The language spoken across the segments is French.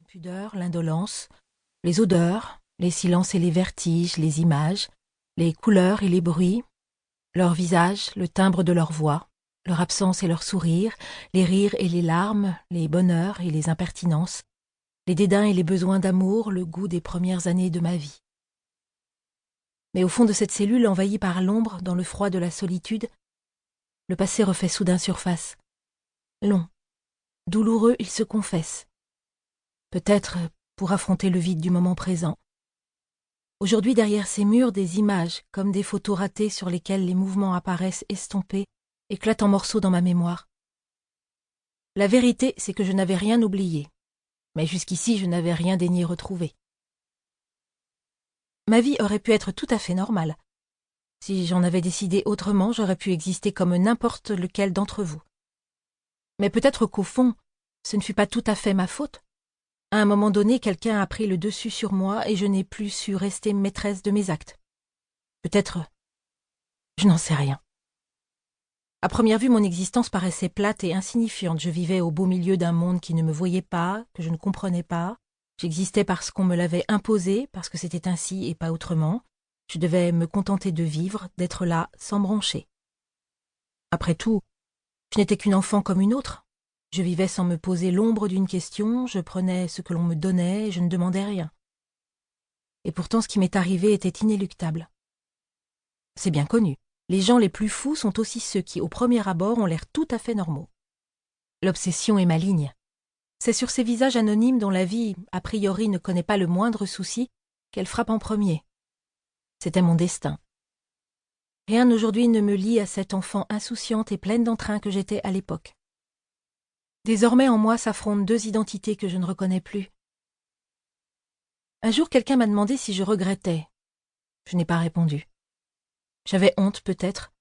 pudeur, l'indolence, les odeurs, les silences et les vertiges, les images, les couleurs et les bruits, leur visage, le timbre de leur voix, leur absence et leur sourire, les rires et les larmes, les bonheurs et les impertinences, les dédains et les besoins d'amour, le goût des premières années de ma vie. Mais au fond de cette cellule envahie par l'ombre, dans le froid de la solitude, le passé refait soudain surface. Long, douloureux, il se confesse. Peut-être pour affronter le vide du moment présent. Aujourd'hui, derrière ces murs, des images, comme des photos ratées sur lesquelles les mouvements apparaissent estompés, éclatent en morceaux dans ma mémoire. La vérité, c'est que je n'avais rien oublié. Mais jusqu'ici, je n'avais rien daigné retrouver. Ma vie aurait pu être tout à fait normale. Si j'en avais décidé autrement, j'aurais pu exister comme n'importe lequel d'entre vous. Mais peut-être qu'au fond, ce ne fut pas tout à fait ma faute. À un moment donné, quelqu'un a pris le dessus sur moi et je n'ai plus su rester maîtresse de mes actes. Peut-être, je n'en sais rien. À première vue, mon existence paraissait plate et insignifiante. Je vivais au beau milieu d'un monde qui ne me voyait pas, que je ne comprenais pas. J'existais parce qu'on me l'avait imposé, parce que c'était ainsi et pas autrement. Je devais me contenter de vivre, d'être là, sans broncher. Après tout, je n'étais qu'une enfant comme une autre. Je vivais sans me poser l'ombre d'une question, je prenais ce que l'on me donnait et je ne demandais rien. Et pourtant, ce qui m'est arrivé était inéluctable. C'est bien connu. Les gens les plus fous sont aussi ceux qui, au premier abord, ont l'air tout à fait normaux. L'obsession est maligne. C'est sur ces visages anonymes dont la vie, a priori, ne connaît pas le moindre souci, qu'elle frappe en premier. C'était mon destin. Rien aujourd'hui ne me lie à cette enfant insouciante et pleine d'entrain que j'étais à l'époque. Désormais, en moi s'affrontent deux identités que je ne reconnais plus. Un jour, quelqu'un m'a demandé si je regrettais. Je n'ai pas répondu. J'avais honte, peut-être,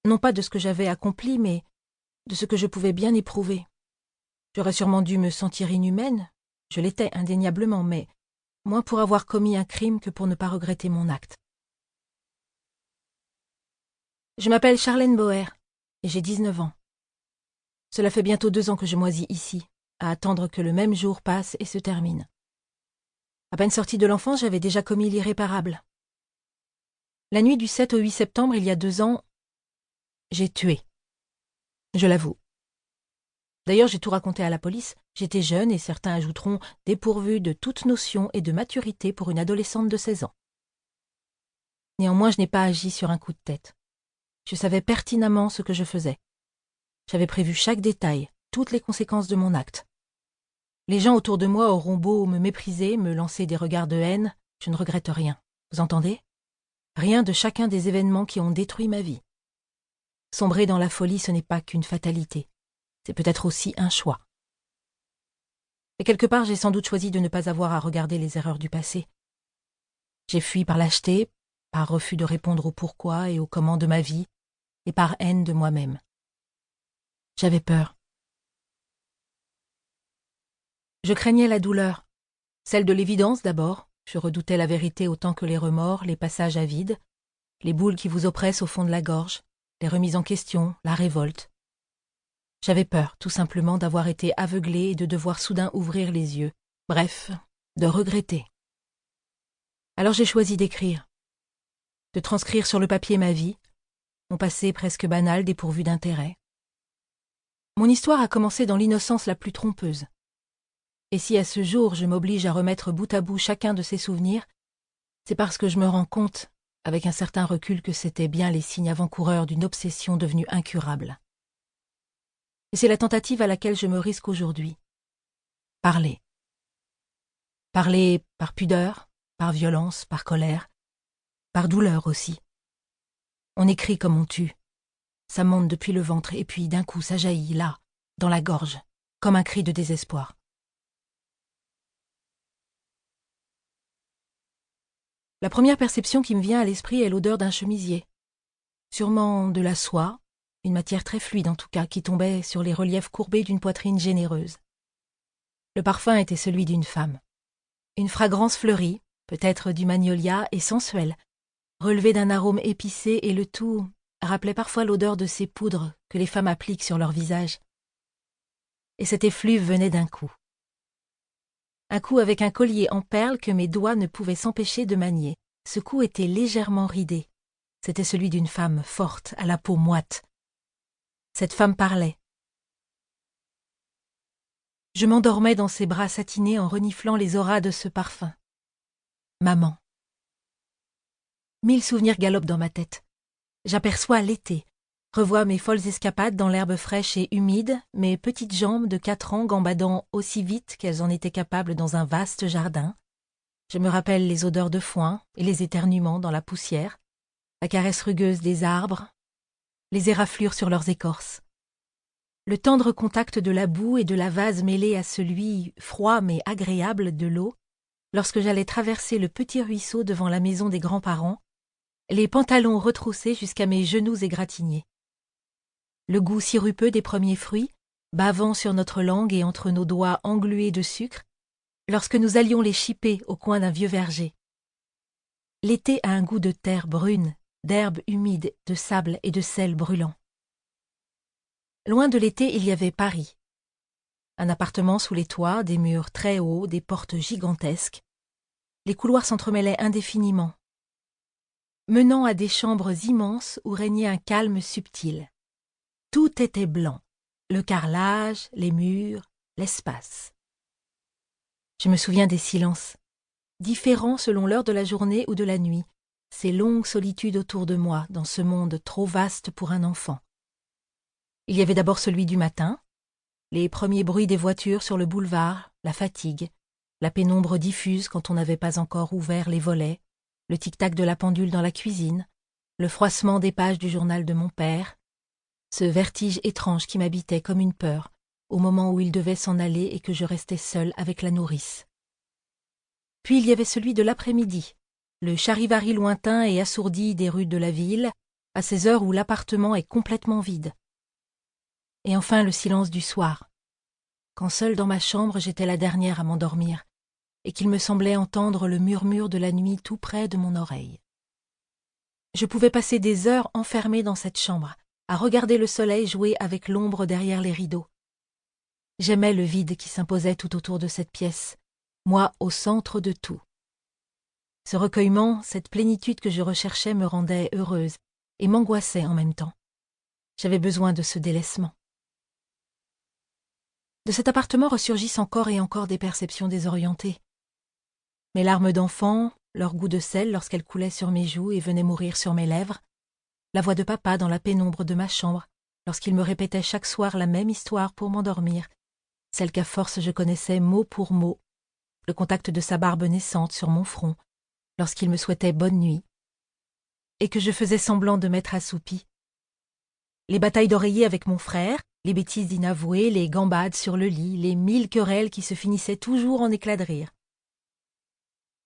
non pas de ce que j'avais accompli, mais de ce que je pouvais bien éprouver. J'aurais sûrement dû me sentir inhumaine, je l'étais indéniablement, mais moins pour avoir commis un crime que pour ne pas regretter mon acte. Je m'appelle Charlène Boer, et j'ai 19 ans. Cela fait bientôt 2 ans que je moisis ici, à attendre que le même jour passe et se termine. À peine sortie de l'enfance, j'avais déjà commis l'irréparable. La nuit du 7 au 8 septembre, il y a 2 ans, j'ai tué. Je l'avoue. D'ailleurs, j'ai tout raconté à la police. J'étais jeune et certains ajouteront dépourvue de toute notion et de maturité pour une adolescente de 16 ans. Néanmoins, je n'ai pas agi sur un coup de tête. Je savais pertinemment ce que je faisais. J'avais prévu chaque détail, toutes les conséquences de mon acte. Les gens autour de moi auront beau me mépriser, me lancer des regards de haine, je ne regrette rien. Vous entendez ? Rien de chacun des événements qui ont détruit ma vie. Sombrer dans la folie, ce n'est pas qu'une fatalité. C'est peut-être aussi un choix. Et quelque part, j'ai sans doute choisi de ne pas avoir à regarder les erreurs du passé. J'ai fui par lâcheté, par refus de répondre au pourquoi et au comment de ma vie, et par haine de moi-même. J'avais peur. Je craignais la douleur. Celle de l'évidence d'abord. Je redoutais la vérité autant que les remords, les passages à vide, les boules qui vous oppressent au fond de la gorge, les remises en question, la révolte. J'avais peur, tout simplement, d'avoir été aveuglée et de devoir soudain ouvrir les yeux. Bref, de regretter. Alors j'ai choisi d'écrire. De transcrire sur le papier ma vie, mon passé presque banal, dépourvu d'intérêt. Mon histoire a commencé dans l'innocence la plus trompeuse. Et si à ce jour je m'oblige à remettre bout à bout chacun de ces souvenirs, c'est parce que je me rends compte, avec un certain recul, que c'était bien les signes avant-coureurs d'une obsession devenue incurable. Et c'est la tentative à laquelle je me risque aujourd'hui. Parler. Parler par pudeur, par violence, par colère, par douleur aussi. On écrit comme on tue. Ça monte depuis le ventre et puis d'un coup ça jaillit là, dans la gorge, comme un cri de désespoir. La première perception qui me vient à l'esprit est l'odeur d'un chemisier. Sûrement de la soie, une matière très fluide en tout cas, qui tombait sur les reliefs courbés d'une poitrine généreuse. Le parfum était celui d'une femme. Une fragrance fleurie, peut-être du magnolia, et sensuelle, relevée d'un arôme épicé, et le tout rappelait parfois l'odeur de ces poudres que les femmes appliquent sur leur visage. Et cet effluve venait d'un coup. Un cou avec un collier en perles que mes doigts ne pouvaient s'empêcher de manier. Ce cou était légèrement ridé. C'était celui d'une femme forte, à la peau moite. Cette femme parlait. Je m'endormais dans ses bras satinés en reniflant les auras de ce parfum. Maman. 1000 souvenirs galopent dans ma tête. J'aperçois l'été, revois mes folles escapades dans l'herbe fraîche et humide, mes petites jambes de 4 ans gambadant aussi vite qu'elles en étaient capables dans un vaste jardin. Je me rappelle les odeurs de foin et les éternuements dans la poussière, la caresse rugueuse des arbres, les éraflures sur leurs écorces. Le tendre contact de la boue et de la vase mêlé à celui, froid mais agréable, de l'eau, lorsque j'allais traverser le petit ruisseau devant la maison des grands-parents, les pantalons retroussés jusqu'à mes genoux égratignés. Le goût sirupeux des premiers fruits, bavant sur notre langue et entre nos doigts englués de sucre, lorsque nous allions les chipper au coin d'un vieux verger. L'été a un goût de terre brune, d'herbe humide, de sable et de sel brûlant. Loin de l'été, il y avait Paris. Un appartement sous les toits, des murs très hauts, des portes gigantesques. Les couloirs s'entremêlaient indéfiniment, menant à des chambres immenses où régnait un calme subtil. Tout était blanc, le carrelage, les murs, l'espace. Je me souviens des silences, différents selon l'heure de la journée ou de la nuit, ces longues solitudes autour de moi dans ce monde trop vaste pour un enfant. Il y avait d'abord celui du matin, les premiers bruits des voitures sur le boulevard, la fatigue, la pénombre diffuse quand on n'avait pas encore ouvert les volets, le tic-tac de la pendule dans la cuisine, le froissement des pages du journal de mon père, ce vertige étrange qui m'habitait comme une peur au moment où il devait s'en aller et que je restais seule avec la nourrice. Puis il y avait celui de l'après-midi, le charivari lointain et assourdi des rues de la ville, à ces heures où l'appartement est complètement vide. Et enfin le silence du soir, quand seule dans ma chambre j'étais la dernière à m'endormir, et qu'il me semblait entendre le murmure de la nuit tout près de mon oreille. Je pouvais passer des heures enfermée dans cette chambre, à regarder le soleil jouer avec l'ombre derrière les rideaux. J'aimais le vide qui s'imposait tout autour de cette pièce, moi au centre de tout. Ce recueillement, cette plénitude que je recherchais me rendait heureuse et m'angoissait en même temps. J'avais besoin de ce délaissement. De cet appartement ressurgissent encore et encore des perceptions désorientées. Mes larmes d'enfant, leur goût de sel lorsqu'elles coulaient sur mes joues et venaient mourir sur mes lèvres, la voix de papa dans la pénombre de ma chambre, lorsqu'il me répétait chaque soir la même histoire pour m'endormir, celle qu'à force je connaissais mot pour mot, le contact de sa barbe naissante sur mon front, lorsqu'il me souhaitait bonne nuit, et que je faisais semblant de m'être assoupie. Les batailles d'oreiller avec mon frère, les bêtises inavouées, les gambades sur le lit, les 1000 querelles qui se finissaient toujours en éclats de rire.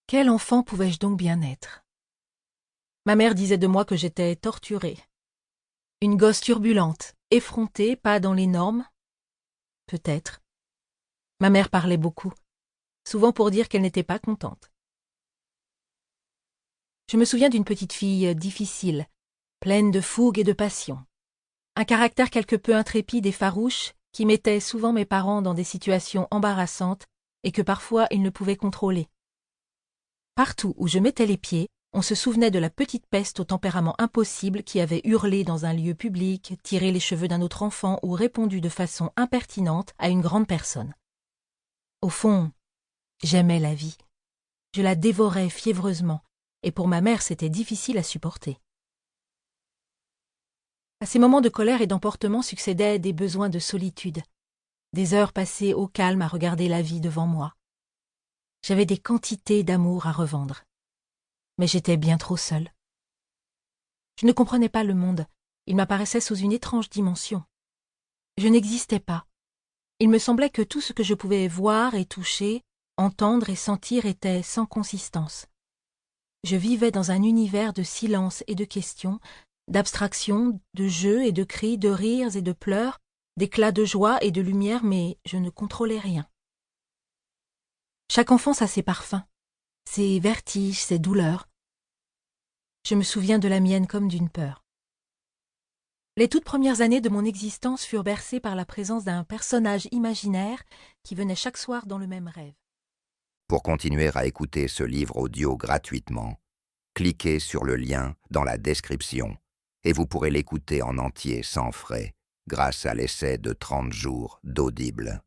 Quel enfant pouvais-je donc bien être? Ma mère disait de moi que j'étais torturée. Une gosse turbulente, effrontée, pas dans les normes. Peut-être. Ma mère parlait beaucoup, souvent pour dire qu'elle n'était pas contente. Je me souviens d'une petite fille difficile, pleine de fougue et de passion. Un caractère quelque peu intrépide et farouche qui mettait souvent mes parents dans des situations embarrassantes et que parfois ils ne pouvaient contrôler. Partout où je mettais les pieds, on se souvenait de la petite peste au tempérament impossible qui avait hurlé dans un lieu public, tiré les cheveux d'un autre enfant ou répondu de façon impertinente à une grande personne. Au fond, j'aimais la vie. Je la dévorais fiévreusement, et pour ma mère c'était difficile à supporter. À ces moments de colère et d'emportement succédaient des besoins de solitude, des heures passées au calme à regarder la vie devant moi. J'avais des quantités d'amour à revendre, mais j'étais bien trop seule. Je ne comprenais pas le monde, il m'apparaissait sous une étrange dimension. Je n'existais pas. Il me semblait que tout ce que je pouvais voir et toucher, entendre et sentir était sans consistance. Je vivais dans un univers de silence et de questions, d'abstractions, de jeux et de cris, de rires et de pleurs, d'éclats de joie et de lumière, mais je ne contrôlais rien. Chaque enfance a ses parfums, ses vertiges, ses douleurs. Je me souviens de la mienne comme d'une peur. Les toutes premières années de mon existence furent bercées par la présence d'un personnage imaginaire qui venait chaque soir dans le même rêve. Pour continuer à écouter ce livre audio gratuitement, cliquez sur le lien dans la description et vous pourrez l'écouter en entier sans frais grâce à l'essai de 30 jours d'Audible.